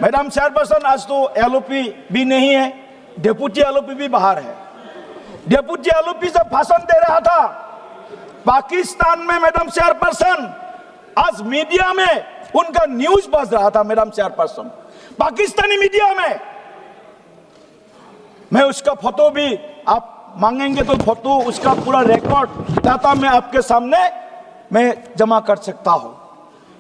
Madam chairperson, आज तो LOP भी नहीं है, डेप्यूटी एलओपी भी बाहर है। डेप्यूटी एलओपी जब भाषण दे रहा था पाकिस्तान में, मैडम चेयरपर्सन, आज मीडिया में उनका न्यूज बज रहा था। मैडम चेयरपर्सन, पाकिस्तानी मीडिया में, मैं उसका फोटो भी, आप मांगेंगे तो फोटो, उसका पूरा रिकॉर्ड डाटा मैं आपके सामने मैं जमा कर सकता हूं।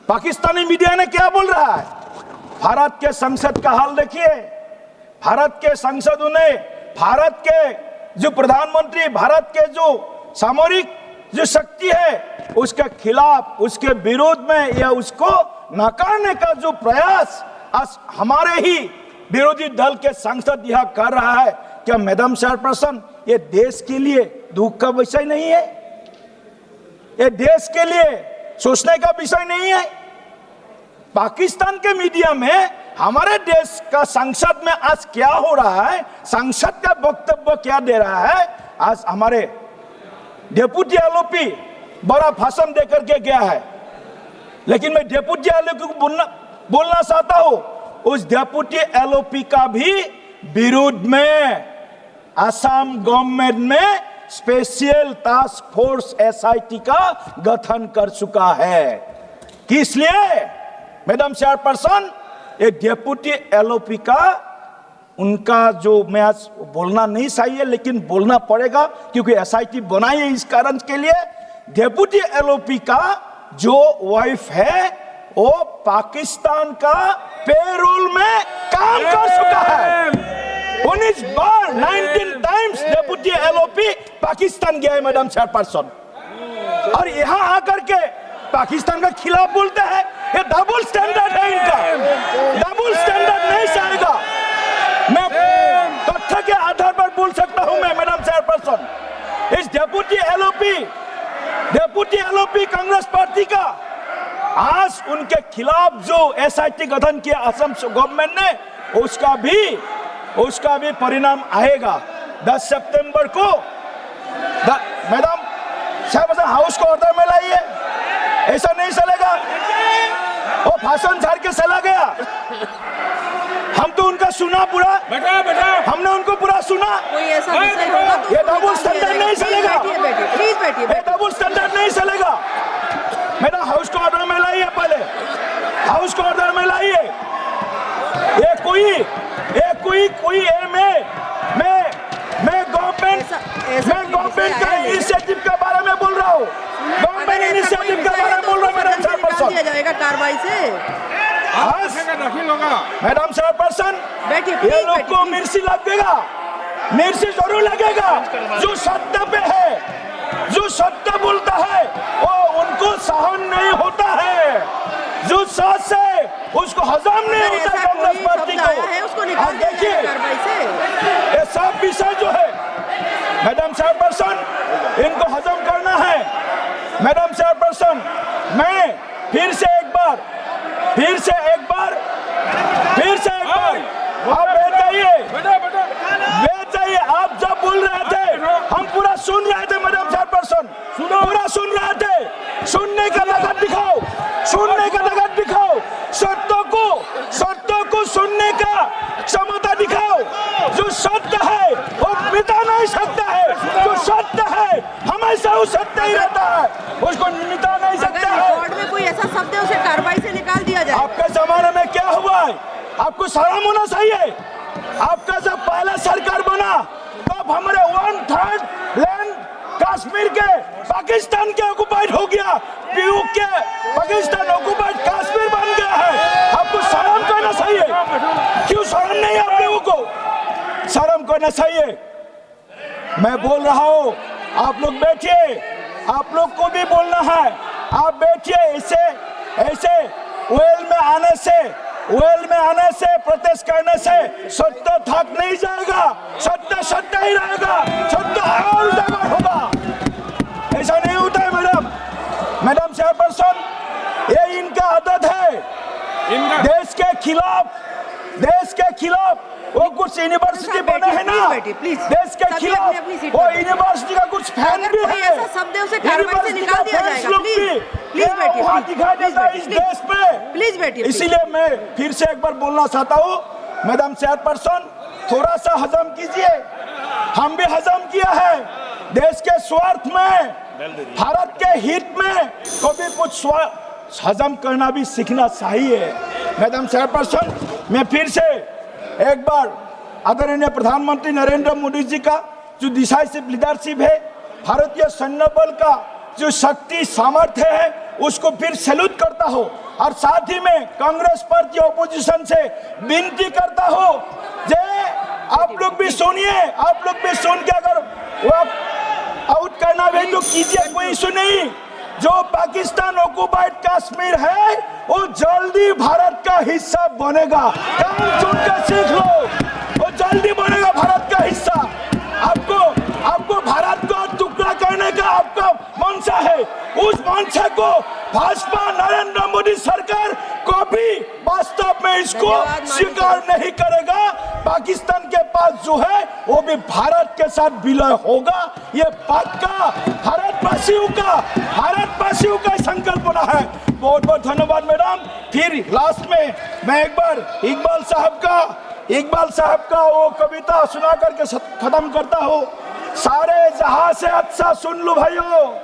पाकिस्तानी मीडिया ने क्या बोल रहा है? भारत के संसद का हाल देखिए। भारत के संसदों ने भारत के जो प्रधानमंत्री, भारत के जो सामरिक जो शक्ति है उसके खिलाफ, उसके विरोध में या उसको नकारने का जो प्रयास आज हमारे ही विरोधी दल के सांसद यह कर रहा है, क्या मैडम चेयरपर्सन ये देश के लिए दुख का विषय नहीं है? ये देश के लिए सोचने का विषय नहीं है? पाकिस्तान के मीडिया में हमारे देश का संसद में आज क्या हो रहा है, संसद का वक्तव्य क्या दे रहा है, आज हमारे डेप्यूटी एलओपी बड़ा भाषण देकर के गया है। लेकिन मैं डेप्यूटी एलओपी को बोलना चाहता हूं, उस डेप्यूटी एलओपी का भी विरोध में असम गवर्नमेंट में स्पेशल टास्क फोर्स एसआईटी का गठन कर चुका है। किस लिए? मैडम चेयरपर्सन, एक डेप्यूटी एलओपी का, उनका जो मैं आज बोलना नहीं चाहिए लेकिन बोलना पड़ेगा क्योंकि एसआईटी बनाई है इस कारण के लिए। डेप्यूटी एलओपी का जो वाइफ है वो पाकिस्तान का पेरोल में काम कर चुका है। 19 बार 19 टाइम्स डेप्यूटी एलओपी पाकिस्तान गया है मैडम चेयरपर्सन, और यहाँ आकर के पाकिस्तान का खिलाफ बोलते हैं। ये डबल स्टैंडर्ड है इनका, डबल स्टैंडर्ड नहीं चलेगा। मैं तथ्य के आधार पर बोल सकता हूं मैं मैडम चेयरपर्सन, इस डेप्यूटी एलओपी कांग्रेस पार्टी का आज उनके खिलाफ जो एसआईटी गठन किया असम गवर्नमेंट ने, उसका भी परिणाम आएगा 10 सितंबर को। मैडम चेयरपर्सन, हाउस को ऑर्डर में लाइए, ऐसा नहीं चलेगा। वो भाषण झाड़ के चला गया, हम तो उनका सुना पूरा, हमने उनको पूरा सुना। ये डबल स्टैंडर्ड नहीं चलेगा, ये डबल स्टैंडर्ड नहीं चलेगा। मेरा हाउस को ऑर्डर में लाइए, पहले हाउस को ऑर्डर में लाइए। ये कोई मैं गवर्नमेंट का इनिशिएटिव के बारे में बोल रहा हूँ, गवर्नमेंट इनिशिएटिव के बारे में बोल रहा हूँ मैडम चेयरपर्सन। दिया जाएगा कार्रवाई से। मैडम चेयरपर्सन, ये लोग को मिर्ची लगेगा, मिर्ची जरूर लगेगा। जो सत्ता पे है, जो सत्ता बोलता है वो उनको सहन नहीं होता है, जो सच है उसको हजम नहीं होता कांग्रेस पार्टी को। देखिए ये सब विषय जो है मैडम चेयरपर्सन, इनको हजम करना है। मैडम चेयरपर्सन, मैं फिर से एक बार आप बैठ जाइए। आप जब बोल रहे थे हम पूरा सुन रहे थे मैडम चेयरपर्सन, पूरा सुन रहे थे। सुनने का ताकत दिखाओ, सुनने का ताकत दिखाओ, सत्यों को सुनने का क्षमता दिखाओ। जो सत्य है वो मिटा नहीं सकता है, जो सत्य है हमेशा वो सत्य ही रहता है, उसको मिटा नहीं सकता है। कोर्ट में कोई ऐसा शब्द है उसे कार्रवाई से निकाल दिया जाए। आपके जमाने में क्या हुआ है? आपको शर्म होना चाहिए। आपका जब पहला सरकार बना तब हमारे 1/3 लैंड कश्मीर के पाकिस्तान के ऑक्युपाइड हो गया, पीयू के पाकिस्तान ऑक्युपाइड कश्मीर बन गया है। आपको शर्म करना चाहिए। क्यों शर्म नहीं आप लोगों को? शर्म करना चाहिए। मैं बोल रहा हूँ, आप लोग बैठिए, आप लोग को भी बोलना है। आप बैठिए। ऐसे वेल में आने से प्रोटेस्ट करने से सत्य थक नहीं जाएगा, सत्य ही रहेगा, सत्य और उजागर होगा। ऐसा नहीं होता है मैडम चेयरपर्सन, ये इनका आदत है। देश के खिलाफ देश के खिलाफ वो कुछ यूनिवर्सिटी बने हैं ना, प्लीज देश के सभी खिलाफ अपनी अपनी सीट वो पर यूनिवर्सिटी का कुछ फैन अगर भी कोई है, ऐसा शब्द है उसे कार्रवाई से निकाल दिया जाएगा। प्लीज बैठिए, वहाँ दिखाई देता है इस देश पे। प्लीज बैठिए। इसीलिए मैं फिर से एक बार बोलना चाहता हूँ, मैडम चेयरपर्सन थोड़ा सा हजम कीजिए, हम भी हजम किया है। देश के स्वार्थ में, भारत के हित में कभी कुछ हजम करना भी सीखना चाहिए। मैडम चेयरपर्सन, मैं फिर से एक बार आदरणीय प्रधानमंत्री नरेंद्र मोदी जी का जो डिसाइसिव लीडरशिप है, भारतीय सैन्य बल का जो शक्ति सामर्थ्य है, उसको फिर सैल्यूट करता हूं। और साथ ही में कांग्रेस पार्टी ऑपोजिशन से विनती करता हूं, जे आप लोग भी सुनिए, आप लोग भी सुन के अगर वो आउट करना भी तो कीजिए, कोई इशू नहीं। जो पाकिस्तान ऑक्युपाइड कश्मीर है वो जल्दी भारत का हिस्सा बनेगा, काम सुन के सीख लो, वो जल्दी बनेगा भारत का हिस्सा। आपको भारत को टुकड़ा करने का आपका मंशा है, उस मंशा को भाजपा नरेंद्र मोदी सरकार कभी वास्तव में इसको स्वीकार नहीं करेगा। पाकिस्तान के पास जो है वो भी भारत के साथ विलय होगा, ये पक्का भारतवासियों का संकल्पना है। बहुत बहुत धन्यवाद मैडम। फिर लास्ट में मैं एक बार इकबाल साहब का वो कविता सुना करके खत्म करता हूँ। सारे जहां से अच्छा, सुन लो भाइयों,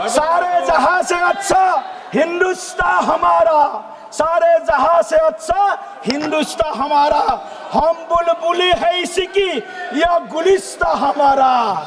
सारे जहां से अच्छा हिंदुस्तान हमारा, सारे जहां से अच्छा हिंदुस्तान हमारा, हम बुलबुली है इसी की, यह गुलिस्ता हमारा।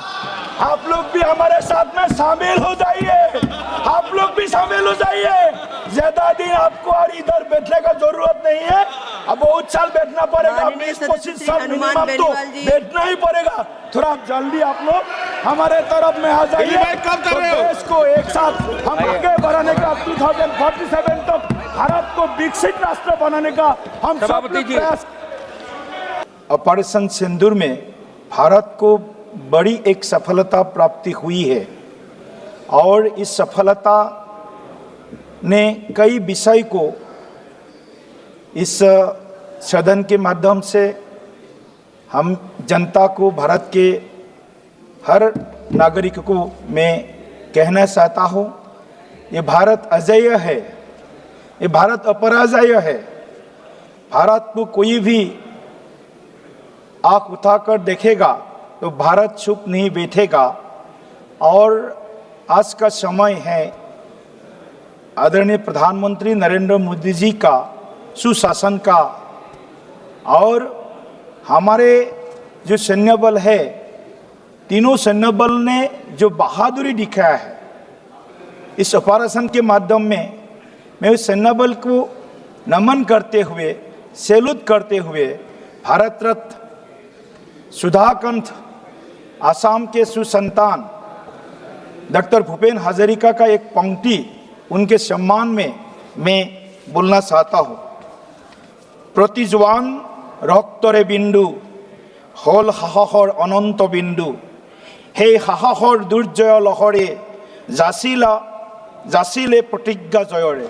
आप लोग भी हमारे साथ में शामिल हो जाइए, आप लोग भी शामिल हो जाइए। ज्यादा दिन आपको और इधर बैठने का जरूरत नहीं है, अब बहुत साल बैठना पड़ेगा, 20-25 साल मिनिमम तो बैठना ही पड़ेगा। थोड़ा जल्दी आप लोग हमारे तरफ में आ जाइए, तो देश को एक साथ हम आगे बढ़ाने का 2047 तक भारत को विकसित राष्ट्र बनाने का हम सब प्रयास। ऑपरेशन सिंदूर में भारत को बड़ी एक सफलता प्राप्ति हुई है और इस सफलता ने कई विषय को इस सदन के माध्यम से हम जनता को, भारत के हर नागरिक को मैं कहना चाहता हूँ, ये भारत अजेय है, ये भारत अपराजय है। भारत को कोई भी आंख उठाकर देखेगा तो भारत चुप नहीं बैठेगा। और आज का समय है आदरणीय प्रधानमंत्री नरेंद्र मोदी जी का सुशासन का, और हमारे जो सैन्य बल है, तीनों सैन्य बल ने जो बहादुरी दिखाया है इस ऑपरेशन के माध्यम में, मैं उस सैन्य बल को नमन करते हुए, सैल्यूट करते हुए, भारत रत्न सुधाकांत आसाम के सुसंतान डॉक्टर भूपेन हजारिका का एक पंक्ति उनके सम्मान में मैं बोलना चाहता हूँ। प्रति जवान रक्तरे बिंदु हल हाहाहर अनंत बिंदु, हे हाहाहर दुर्जय लहरे जासिले प्रतिज्ञा जयरे।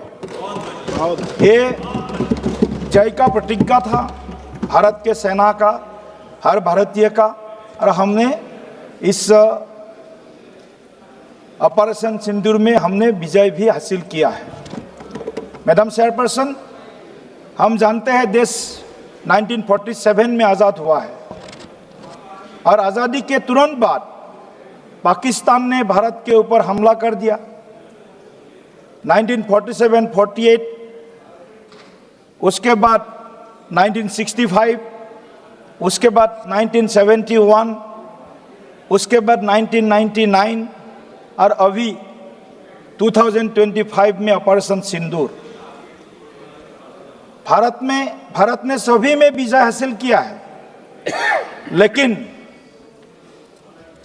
ये जय का प्रतिज्ञा था भारत के सेना का, हर भारतीय का, और हमने इस ऑपरेशन सिंदूर में हमने विजय भी हासिल किया है। मैडम चेयरपर्सन, हम जानते हैं देश 1947 में आज़ाद हुआ है और आज़ादी के तुरंत बाद पाकिस्तान ने भारत के ऊपर हमला कर दिया। 1947-48, उसके बाद 1965, उसके बाद 1971, उसके बाद 1999 और अभी 2025 में ऑपरेशन सिंदूर। भारत ने सभी में विजय हासिल किया है, लेकिन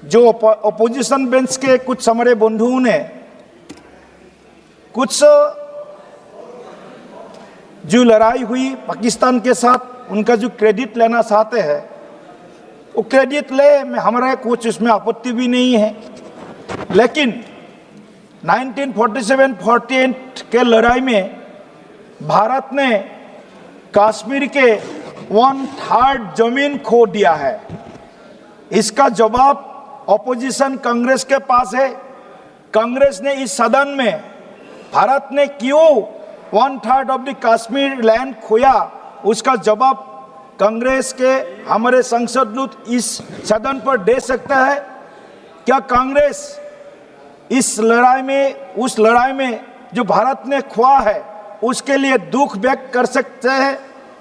जो अपोजिशन बेंच के कुछ हमारे बंधुओं ने कुछ जो लड़ाई हुई पाकिस्तान के साथ, उनका जो क्रेडिट लेना चाहते हैं वो क्रेडिट ले, हमारा कुछ उसमें आपत्ति भी नहीं है। लेकिन 1947-48 के लड़ाई में भारत ने कश्मीर के 1/3 जमीन खो दिया है। इसका जवाब ऑपोजिशन कांग्रेस के पास है। कांग्रेस ने इस सदन में भारत ने क्यों 1/3 ऑफ द कश्मीर लैंड खोया, उसका जवाब कांग्रेस के हमारे सांसद इस सदन पर दे सकता है। क्या कांग्रेस इस लड़ाई में, उस लड़ाई में जो भारत ने खोया है उसके लिए दुख व्यक्त कर सकते हैं,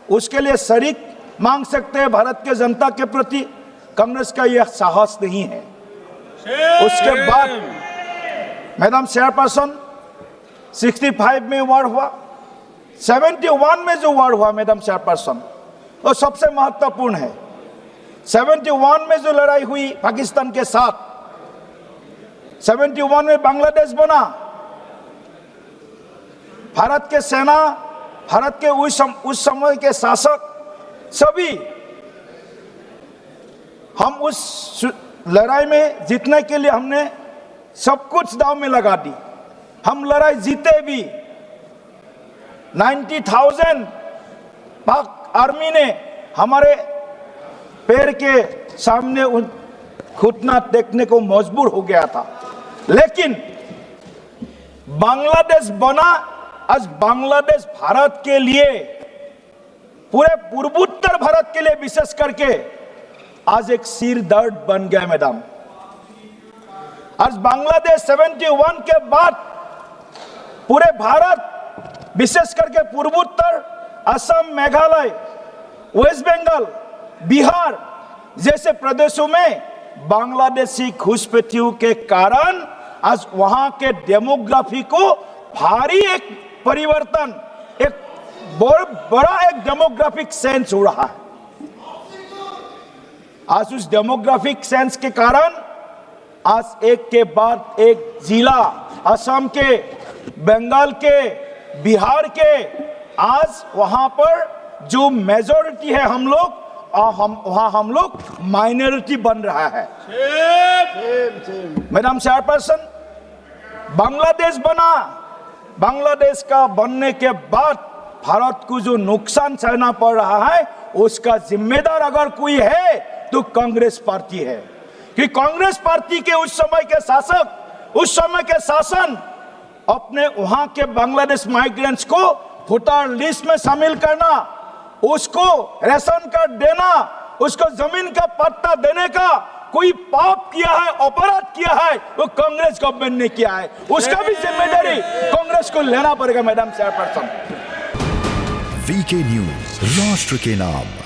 उसके लिए शरीक मांग सकते हैं भारत के जनता के प्रति? कांग्रेस का यह साहस नहीं है। उसके बाद मैडम चेयरपर्सन 65 में वार हुआ, 71 में जो वार हुआ मैडम चेयरपर्सन वो सबसे महत्वपूर्ण है। 71 में जो लड़ाई हुई पाकिस्तान के साथ, 71 में बांग्लादेश बना। भारत के सेना, भारत के उस समय के शासक सभी हम उस लड़ाई में जीतने के लिए हमने सब कुछ दांव में लगा दी। हम लड़ाई जीते भी। 90,000 पाक आर्मी ने हमारे पैर के सामने घुटना देखने को मजबूर हो गया था। लेकिन बांग्लादेश बना। आज बांग्लादेश भारत के लिए, पूरे पूर्वोत्तर भारत के लिए विशेष करके आज एक सिर दर्द बन गया मैडम। आज बांग्लादेश 71 के बाद पूरे भारत, विशेष करके पूर्वोत्तर, असम, मेघालय, वेस्ट बंगाल, बिहार जैसे प्रदेशों में बांग्लादेशी घुसपैठियों के कारण आज वहां के डेमोग्राफी को भारी एक परिवर्तन, एक बड़ा एक डेमोग्राफिक सेंस हो रहा है। आज उस डेमोग्राफिक सेंस के कारण आज एक के बाद एक जिला, असम के, बंगाल के, बिहार के, आज वहां पर जो मेजॉरिटी है हम लोग, वहां हम लोग माइनॉरिटी बन रहा है। मैडम चेयरपर्सन, बांग्लादेश बना। बांग्लादेश का बनने के बाद भारत को जो नुकसान सहना पड़ रहा है उसका जिम्मेदार अगर कोई है तो कांग्रेस पार्टी है। कि कांग्रेस पार्टी के उस समय के शासक, उस समय के शासन अपने वहां के बांग्लादेश माइग्रेंट्स को वोटर लिस्ट में शामिल करना, उसको रेशन कार्ड देना, उसको जमीन का पट्टा देने का कोई पाप किया है, अपराध किया है, वो कांग्रेस गवर्नमेंट ने किया है। उसका भी जिम्मेदारी कांग्रेस को लेना पड़ेगा मैडम चेयरपर्सन। वीके न्यूज, राष्ट्र के नाम।